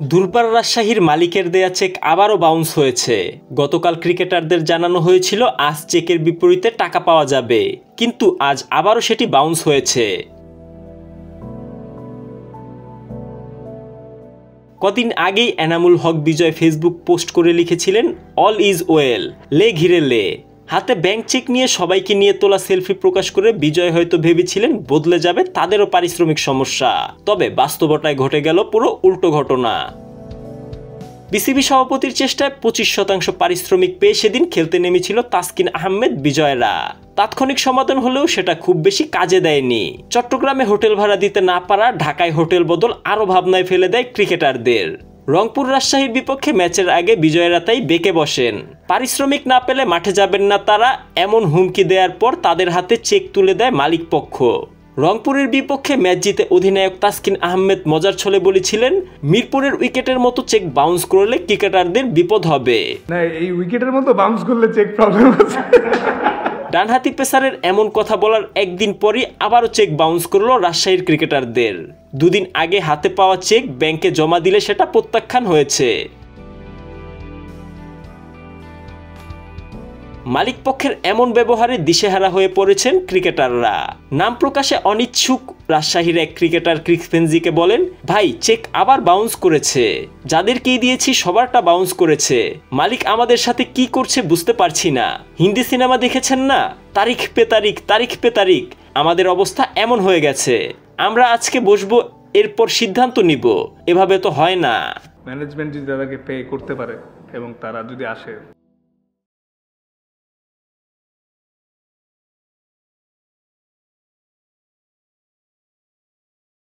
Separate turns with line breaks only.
দুর্বার রাজশাহীর মালিকের দেয়া চেক আবারও বাউন্স হয়েছে। গতকাল ক্রিকেটারদের জানানো হয়েছিল আজ চেকের বিপরীতে টাকা পাওয়া যাবে, কিন্তু আজ আবারও সেটি বাউন্স হয়েছে। কদিন আগেই এনামুল হক বিজয় ফেসবুক পোস্ট করে লিখেছিলেন, অল ইজ ওয়েল, লে ঘিরে লে। হাতে ব্যাংক চেক নিয়ে সবাইকে নিয়ে তোলা সেলফি প্রকাশ করে বিজয় হয়তো ভেবেছিলেন বদলে যাবে তাদেরও পারিশ্রমিক সমস্যা। তবে বাস্তবতায় ঘটে গেল পুরো উল্টো ঘটনা। বিসিবি সভাপতির চেষ্টায় 25% পারিশ্রমিক পেয়ে সেদিন খেলতে নেমেছিল তাসকিন আহমেদ বিজয়রা। তাৎক্ষণিক সমাধান হলেও সেটা খুব বেশি কাজে দেয়নি। চট্টগ্রামে হোটেল ভাড়া দিতে না পারা ঢাকায় হোটেল বদল আরও ভাবনায় ফেলে দেয় ক্রিকেটারদের। রংপুর রাজশাহীর বিপক্ষে ম্যাচের আগে বিজয়রা তাই বেঁকে বসেন। পারিশ্রমিক না পেলে মাঠে যাবেন না তারা, এমন হুমকি দেওয়ার পর তাদের হাতে চেক তুলে দেয় মালিক পক্ষ। রংপুরের বিপক্ষে ম্যাচ জিতে অধিনায়ক তাসকিন আহমেদ মজার ছলে বলেছিলেন, মিরপুরের উইকেটের মতো চেক বাউন্স করলে ক্রিকেটারদের বিপদ হবে।
না, এই উইকেটের মতো বাউন্স করলে চেক প্রবলেম আছে।
ডানহাতি পেসারের এমন কথা বলার একদিন পরই আবারও চেক বাউন্স করলো রাজশাহীর ক্রিকেটারদের। দুদিন আগে হাতে পাওয়া চেক ব্যাংকে জমা দিলে সেটা প্রত্যাখ্যান হয়েছে। মালিক পক্ষের এমন ব্যবহারে দিশেহারা হয়ে পড়েছেন ক্রিকেটাররা। নাম প্রকাশে অনিচ্ছুক রাজশাহীর এক ক্রিকেটার ক্রিস ফেনজিকে বলেন, ভাই চেক আবার বাউন্স করেছে, যাদেরকেই দিয়েছি সবারটা বাউন্স করেছে। মালিক আমাদের সাথে কি করছে বুঝতে পারছি না। হিন্দি সিনেমা দেখেছেন না, তারিখ পে তারিখ, তারিখ পে তারিখ। আমাদের অবস্থা এমন হয়ে গেছে, আমরা আজকে বসবো, এরপর সিদ্ধান্ত নিব। এভাবে তো হয় না।
ম্যানেজমেন্ট যদি তাদেরকে পে করতে পারে এবং তারা যদি আসে